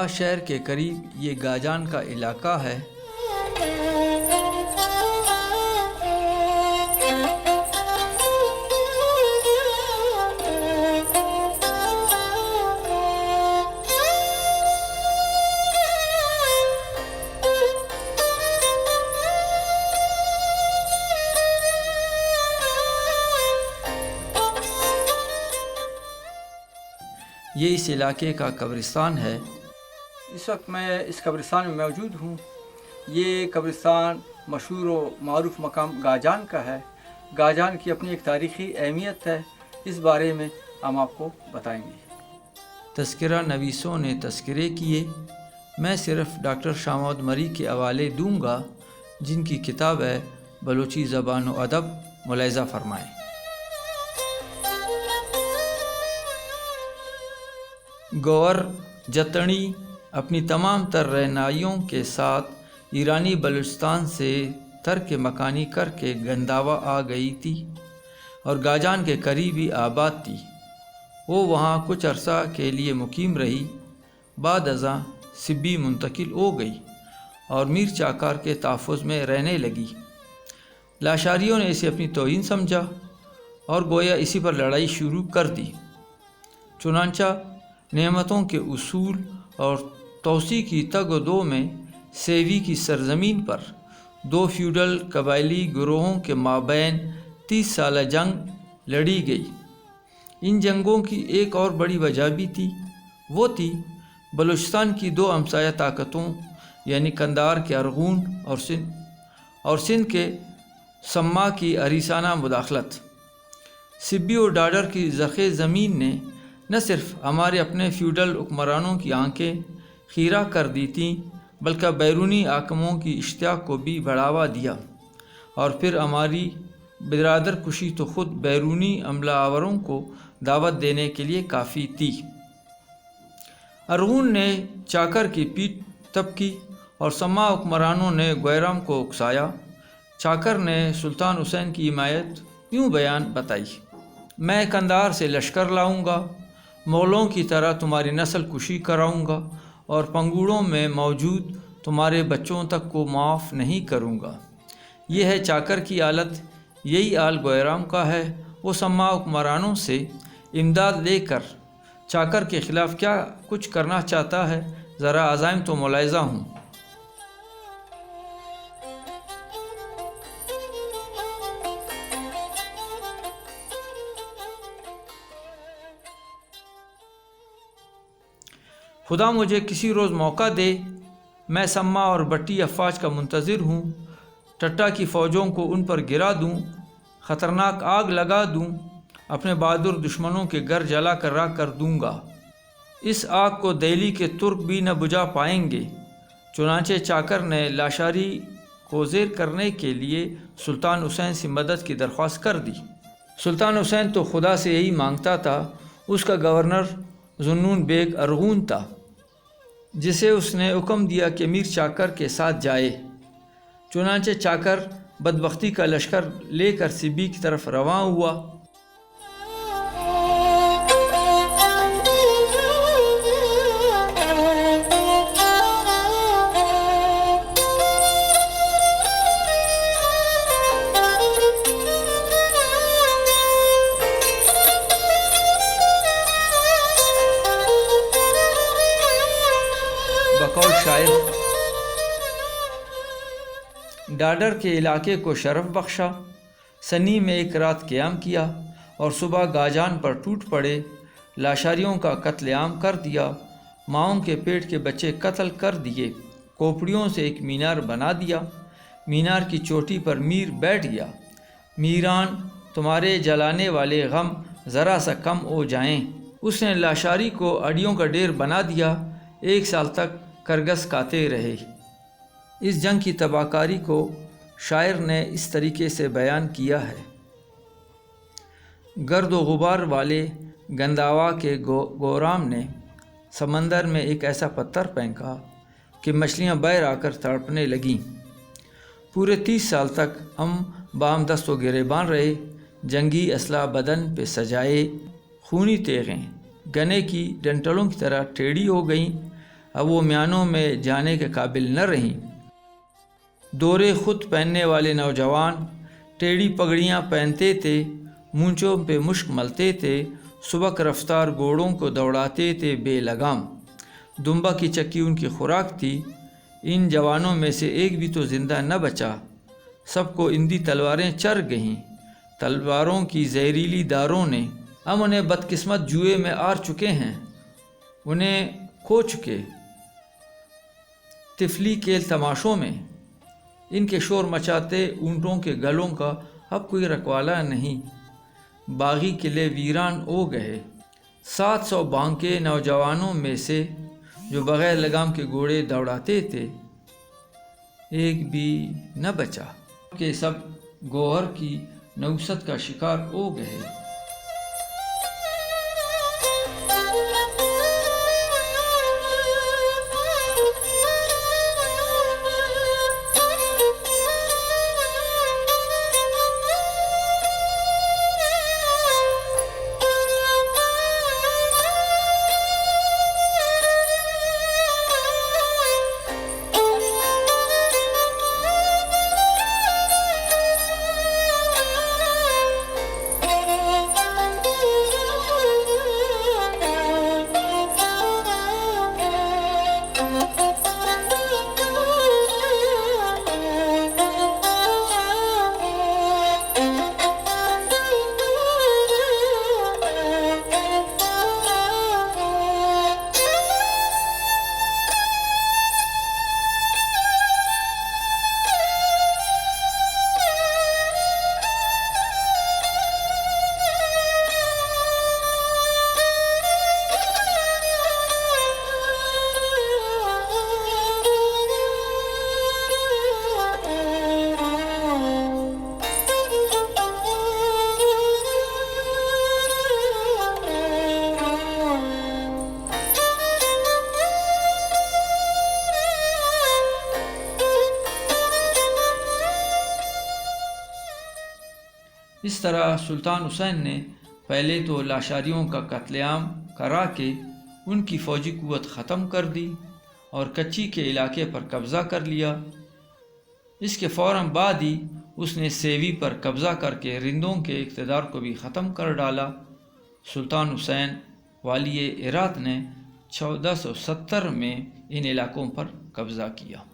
शहर के करीब ये गाजान का इलाका है। ये इस इलाके का कब्रिस्तान है। इस वक्त मैं इस कब्रिस्तान में मौजूद हूँ। ये कब्रिस्तान मशहूर व मारूफ मकाम गाजान का है। गाजान की अपनी एक तारीख़ी अहमियत है, इस बारे में हम आपको बताएंगे। तज़किरा नवीसों ने तज़किरे किए, मैं सिर्फ़ डॉक्टर शामौद मरी के हवाले दूँगा, जिनकी किताब है बलोची ज़बान व अदब, मुलाहिज़ा फ़रमाएँ। गौर जतनी अपनी तमाम तर रहनाइयों के साथ ईरानी बलूचिस्तान से तर्क मकानी करके गंदावा आ गई थी और गाजान के करीब ही आबाद थी। वो वहाँ कुछ अरसा के लिए मुकीम रही। बाद अज़ां सिब्बी मुंतकिल हो गई और मीर चाकर के तहफ़्फ़ुज़ में रहने लगी। लाशारियों ने इसे अपनी तौहीन समझा और गोया इसी पर लड़ाई शुरू कर दी। चुनांचा नेमतों के उसूल और तोसी की तग दो में सेवी की सरजमीन पर दो फ्यूडल कबायली गुरोहों के माबैन 30 साल जंग लड़ी गई। इन जंगों की एक और बड़ी वजह भी थी, वो थी बलूचिस्तान की दो हमसाया ताकतों यानी कंधार के अरगून और सिंध के सम्मा की अरीसाना मुदाखलत। सिब्बी और डाडर की ज़ख़े ज़मीन ने न सिर्फ हमारे अपने फ्यूडल हुक्मरानों की आंखें खीरा कर दी थीं, बल्कि बैरूनी आकमों की इश्तियाक को भी बढ़ावा दिया। और फिर हमारी बिरादर कुशी तो ख़ुद बैरूनी अमला आवरों को दावत देने के लिए काफ़ी थी। अरगून ने चाकर की पीठ तपकी और सम्मा हुक्मरानों ने ग्वायराम को उकसाया। चाकर ने सुल्तान हुसैन की हिमायत यूँ बयान बताई, मैं कंधार से लश्कर लाऊँगा, मौलों की तरह तुम्हारी नस्ल कुशी कराऊँगा और पंगूड़ों में मौजूद तुम्हारे बच्चों तक को माफ़ नहीं करूँगा। ये है चाकर की हालत, यही हाल ग्वायराम का है। वो सम्मा हुक्मरानों से इमदाद लेकर चाकर के ख़िलाफ़ क्या कुछ करना चाहता है, ज़रा अज़ाइम तो मुलाहिज़ा हूँ। खुदा मुझे किसी रोज़ मौका दे, मैं सम्मा और बट्टी अफ़वाज का मुंतज़िर हूँ। टट्टा की फ़ौजों को उन पर गिरा दूँ, ख़तरनाक आग लगा दूँ, अपने बहादुर दुश्मनों के घर जला कर राख कर दूँगा। इस आग को दिल्ली के तुर्क भी न बुझा पाएंगे। चुनांचे चाकर ने लाशारी को ज़ेर करने के लिए सुल्तान हुसैन से मदद की दरख्वास्त कर दी। सुल्तान हुसैन तो खुदा से यही मांगता था। उसका गवर्नर जुन्नून बेग अरगून था, जिसे उसने हुक्म दिया कि मीर चाकर के साथ जाए। चुनांचे चाकर बदबख्ती का लश्कर लेकर सिब्बी की तरफ रवां हुआ। बकौल शायर डाडर के इलाके को शरफ बख्शा, सनी में एक रात क़याम किया और सुबह गाजान पर टूट पड़े। लाशारियों का कत्लेआम कर दिया, माओं के पेट के बच्चे कत्ल कर दिए, खोपड़ियों से एक मीनार बना दिया। मीनार की चोटी पर मीर बैठ गया। मीरान तुम्हारे जलाने वाले गम ज़रा सा कम हो जाएं। उसने लाशारी को अड़ियों का ढेर बना दिया। 1 साल तक करगस खाते रहे। इस जंग की तबाहकारी को शायर ने इस तरीके से बयान किया है। गर्द व गुबार वाले गंदावा के गोराम ने समंदर में एक ऐसा पत्थर फेंका कि मछलियां बाहर आकर तड़पने लगीं। पूरे 30 साल तक हम बामदस्त व गिरेबान रहे। जंगी असला बदन पे सजाए, खूनी तेगें गने की डंटलों की तरह टेढ़ी हो गईं। अब वो म्यानों में जाने के काबिल न रहीं। दोरे खुद पहनने वाले नौजवान टेढ़ी पगड़ियाँ पहनते थे, मूंछों पे मुश्क मलते थे, सुबक रफ्तार घोड़ों को दौड़ाते थे बेलगाम। दुम्बा की चक्की उनकी खुराक थी। इन जवानों में से एक भी तो जिंदा न बचा। सबको इंदी तलवारें चर गईं। तलवारों की जहरीली दारों ने हम उन्हें बदकिस्मत जुए में आर चुके हैं, उन्हें खो चुके तिफली के तमाशों में। इनके शोर मचाते ऊँटों के गलों का अब कोई रखवाला नहीं। बागी किले वीरान हो गए। 700 बांके नौजवानों में से जो बगैर लगाम के घोड़े दौड़ाते थे, एक भी न बचा। के सब गौहर की नौसत का शिकार हो गए। इस तरह सुल्तान हुसैन ने पहले तो लाशारियों का कत्लेआम करा के उनकी फ़ौजी कुव्वत ख़त्म कर दी और कच्ची के इलाके पर कब्ज़ा कर लिया। इसके फ़ौरन बाद ही उसने सेवी पर कब्ज़ा करके रिंदों के इक़्तिदार को भी ख़त्म कर डाला। सुल्तान हुसैन वाली इराक़ ने 1470 में इन इलाकों पर कब्ज़ा किया।